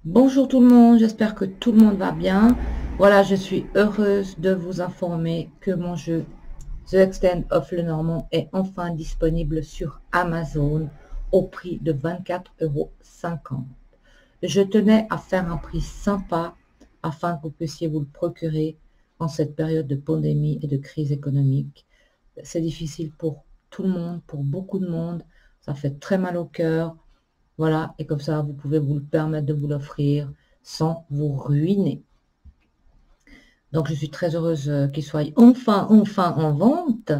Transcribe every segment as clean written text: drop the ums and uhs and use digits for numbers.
Bonjour tout le monde, j'espère que tout le monde va bien. Voilà, je suis heureuse de vous informer que mon jeu The Extent of Lenormand est enfin disponible sur Amazon au prix de 24,50 €. Je tenais à faire un prix sympa afin que vous puissiez vous le procurer en cette période de pandémie et de crise économique. C'est difficile pour tout le monde, pour beaucoup de monde. Ça fait très mal au cœur. Voilà, et comme ça, vous pouvez vous le permettre de vous l'offrir sans vous ruiner. Donc, je suis très heureuse qu'il soit enfin en vente.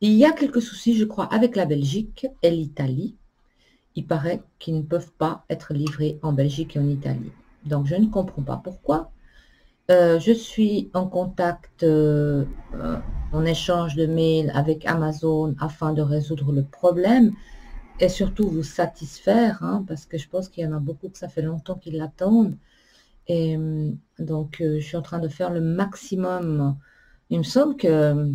Il y a quelques soucis, je crois, avec la Belgique et l'Italie. Il paraît qu'ils ne peuvent pas être livrés en Belgique et en Italie. Donc, je ne comprends pas pourquoi. Je suis en contact, en échange de mails avec Amazon afin de résoudre le problème et surtout vous satisfaire, hein, parce que je pense qu'il y en a beaucoup que ça fait longtemps qu'ils l'attendent. Et donc, je suis en train de faire le maximum. Il me semble que,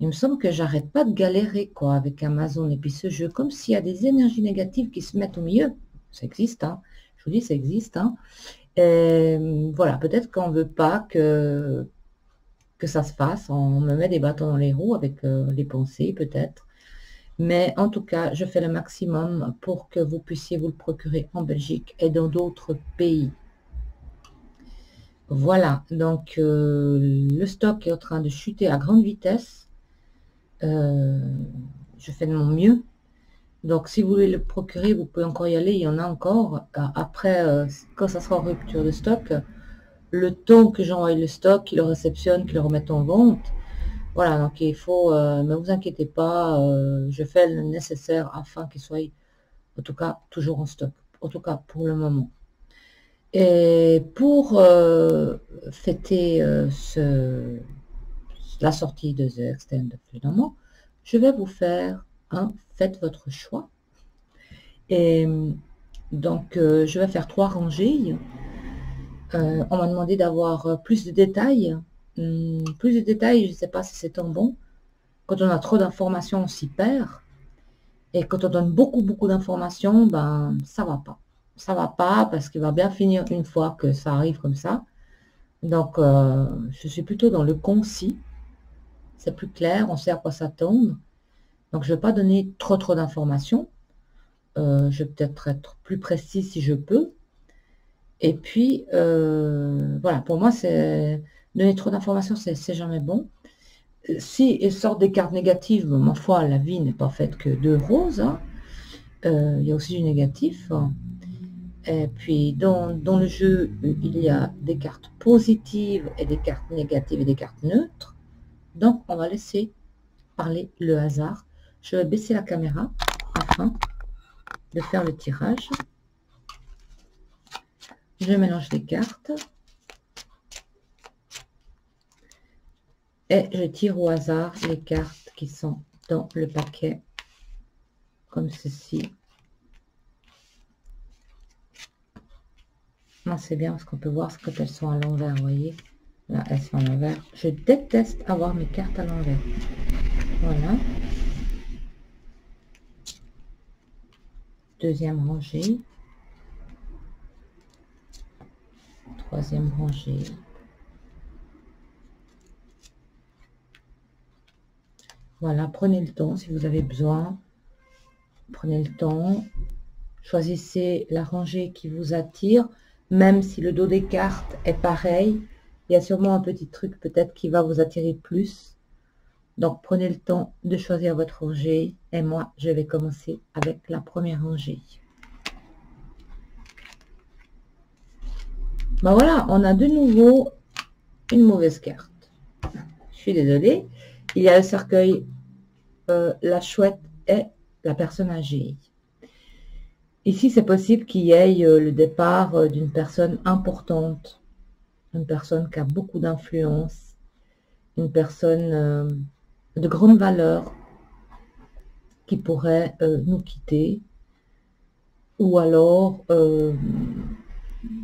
il me semble que j'arrête pas de galérer quoi avec Amazon et puis ce jeu, comme s'il y a des énergies négatives qui se mettent au milieu. Ça existe, hein. Je vous dis, ça existe, hein. Et voilà, peut-être qu'on veut pas que ça se fasse. On me met des bâtons dans les roues avec les pensées, peut-être. Mais en tout cas, je fais le maximum pour que vous puissiez vous le procurer en Belgique et dans d'autres pays. Voilà, donc le stock est en train de chuter à grande vitesse. Euh, je fais de mon mieux. Donc si vous voulez le procurer, vous pouvez encore y aller, il y en a encore. Après, quand ça sera en rupture de stock, le temps que j'envoie le stock, qu'ils le réceptionnent, qu'ils le remettent en vente. Voilà, donc il faut, ne vous inquiétez pas, je fais le nécessaire afin qu'il soit, en tout cas, toujours en stock, en tout cas pour le moment. Et pour fêter la sortie de The Extend finalement, je vais vous faire un faites votre choix. Et donc, je vais faire 3 rangées. On m'a demandé d'avoir plus de détails. Plus de détails, je ne sais pas si c'est tant bon. Quand on a trop d'informations, on s'y perd. Et quand on donne beaucoup d'informations, ben, ça va pas. Ça va pas parce qu'il va bien finir une fois que ça arrive comme ça. Donc, je suis plutôt dans le concis. C'est plus clair, on sait à quoi s'attendre. Donc, je ne vais pas donner trop d'informations. Je vais peut-être être plus précis si je peux. Et puis, voilà, pour moi, c'est donner trop d'informations, c'est jamais bon. Si il sort des cartes négatives, ma foi, la vie n'est pas faite que de roses, hein. Il y a aussi du négatif. Et puis, dans le jeu, il y a des cartes positives et des cartes négatives et des cartes neutres. Donc, on va laisser parler le hasard. Je vais baisser la caméra afin de faire le tirage. Je mélange les cartes. Et je tire au hasard les cartes qui sont dans le paquet. Comme ceci. C'est bien parce qu'on peut voir quand elles sont à l'envers, vous voyez. Là, elles sont à l'envers. Je déteste avoir mes cartes à l'envers. Voilà. Deuxième rangée. Troisième rangée. Voilà, prenez le temps si vous avez besoin. Prenez le temps. Choisissez la rangée qui vous attire. Même si le dos des cartes est pareil, il y a sûrement un petit truc peut-être qui va vous attirer plus. Donc, prenez le temps de choisir votre rangée. Et moi, je vais commencer avec la première rangée. Ben voilà, on a de nouveau une mauvaise carte. Je suis désolée. Il y a le cercueil, la chouette et la personne âgée. Ici, c'est possible qu'il y ait le départ d'une personne importante, une personne qui a beaucoup d'influence, une personne de grande valeur qui pourrait nous quitter. Ou alors,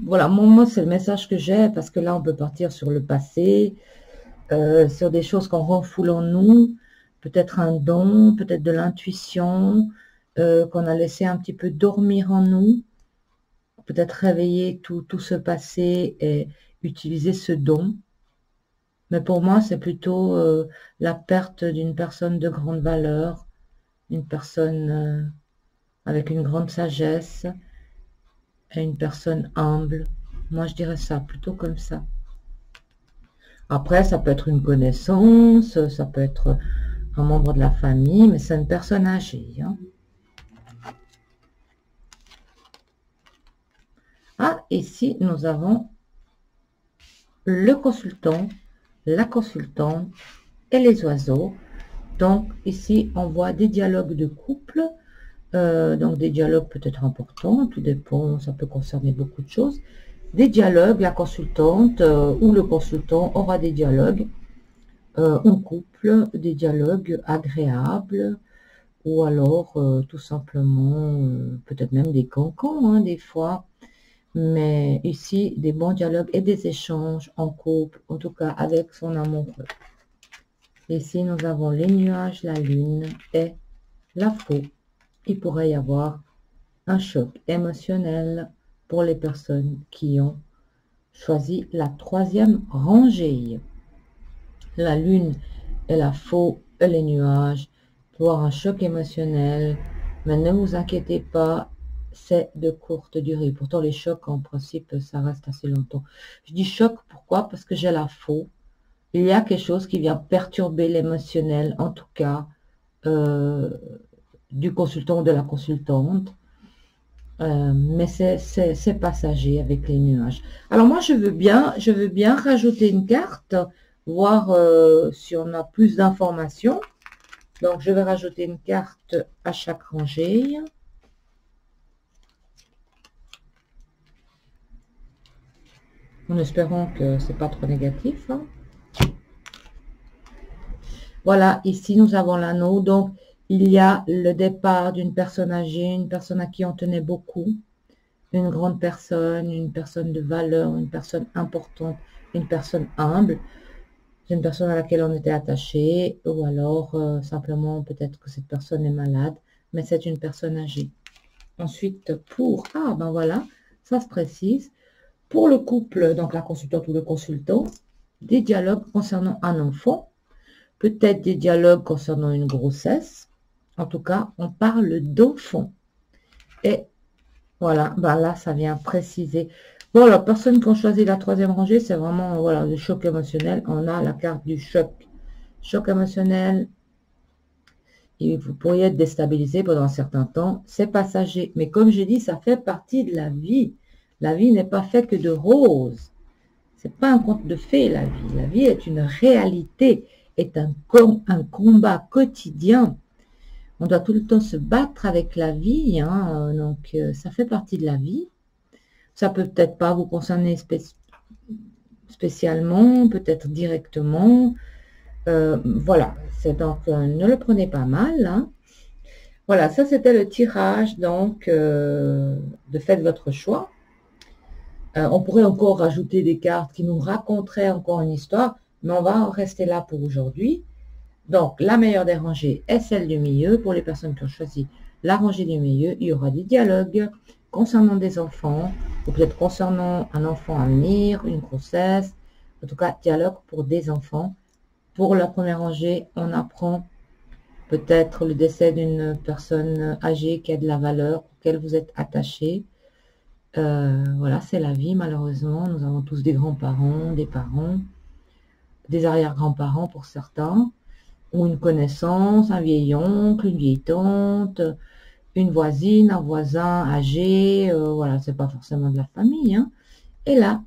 voilà, moi c'est le message que j'ai, parce que là, on peut partir sur le passé, sur des choses qu'on renfoule en nous, peut-être un don, peut-être de l'intuition, qu'on a laissé un petit peu dormir en nous. peut-être réveiller tout ce passé et utiliser ce don. Mais pour moi, c'est plutôt la perte d'une personne de grande valeur, une personne avec une grande sagesse et une personne humble. Moi, je dirais ça, plutôt comme ça. Après, ça peut être une connaissance, ça peut être un membre de la famille, mais c'est une personne âgée. Hein. Ah, ici, nous avons le consultant, la consultante et les oiseaux. Donc, ici, on voit des dialogues de couple. Donc, des dialogues peut-être importants, tout dépend, ça peut concerner beaucoup de choses. Des dialogues, la consultante ou le consultant aura des dialogues en couple, des dialogues agréables, ou alors tout simplement, peut-être même des cancans, hein, des fois. Mais ici, des bons dialogues et des échanges en couple, en tout cas avec son amoureux. Ici, nous avons les nuages, la lune et la faux. Il pourrait y avoir un choc émotionnel pour les personnes qui ont choisi la troisième rangée. La lune et la faux et les nuages, pour avoir un choc émotionnel, mais ne vous inquiétez pas, c'est de courte durée. Pourtant, les chocs, en principe, ça reste assez longtemps. Je dis choc, pourquoi? Parce que j'ai la faux. Il y a quelque chose qui vient perturber l'émotionnel, en tout cas, du consultant ou de la consultante. Mais c'est passager avec les nuages. Alors moi, je veux bien rajouter une carte, voir si on a plus d'informations. Donc, je vais rajouter une carte à chaque rangée. En espérant que c'est pas trop négatif. Hein. Voilà, ici, nous avons l'anneau. Donc, il y a le départ d'une personne âgée, une personne à qui on tenait beaucoup, une grande personne, une personne de valeur, une personne importante, une personne humble, une personne à laquelle on était attaché, ou alors simplement peut-être que cette personne est malade, mais c'est une personne âgée. Ensuite, ah ben voilà, ça se précise, pour le couple, donc la consultante ou le consultant, des dialogues concernant un enfant, peut-être des dialogues concernant une grossesse. En tout cas, on parle d'enfant. Et voilà, ben là, ça vient préciser. Bon, la personne qui a choisi la troisième rangée, c'est vraiment, voilà, le choc émotionnel. On a la carte du choc. Choc émotionnel. Et vous pourriez être déstabilisé pendant un certain temps. C'est passager. Mais comme j'ai dit, ça fait partie de la vie. La vie n'est pas faite que de roses. C'est pas un conte de fées, la vie. La vie est une réalité, est un combat quotidien. On doit tout le temps se battre avec la vie, hein, donc ça fait partie de la vie. Ça peut peut-être pas vous concerner spécialement, peut-être directement. Voilà, c'est donc ne le prenez pas mal. Hein. Voilà, ça c'était le tirage donc de faites votre choix. On pourrait encore rajouter des cartes qui nous raconteraient encore une histoire, mais on va en rester là pour aujourd'hui. Donc, la meilleure des rangées est celle du milieu. Pour les personnes qui ont choisi la rangée du milieu, il y aura des dialogues concernant des enfants, ou peut-être concernant un enfant à venir, une grossesse. En tout cas, dialogue pour des enfants. Pour la première rangée, on apprend peut-être le décès d'une personne âgée qui a de la valeur, auquel vous êtes attaché. Voilà, c'est la vie, malheureusement. Nous avons tous des grands-parents, des parents, des arrière-grands-parents pour certains, ou une connaissance, un vieil oncle, une vieille tante, une voisine, un voisin âgé, voilà, c'est pas forcément de la famille. Hein. Et là,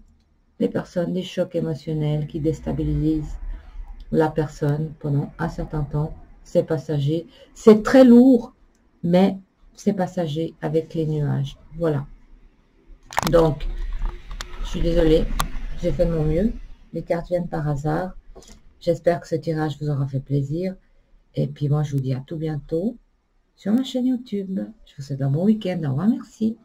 les personnes, des chocs émotionnels qui déstabilisent la personne pendant un certain temps, c'est passager. C'est très lourd, mais c'est passager avec les nuages. Voilà. Donc, je suis désolée, j'ai fait de mon mieux. Les cartes viennent par hasard. J'espère que ce tirage vous aura fait plaisir. Et puis moi, je vous dis à tout bientôt sur ma chaîne YouTube. Je vous souhaite un bon week-end. Au revoir, merci.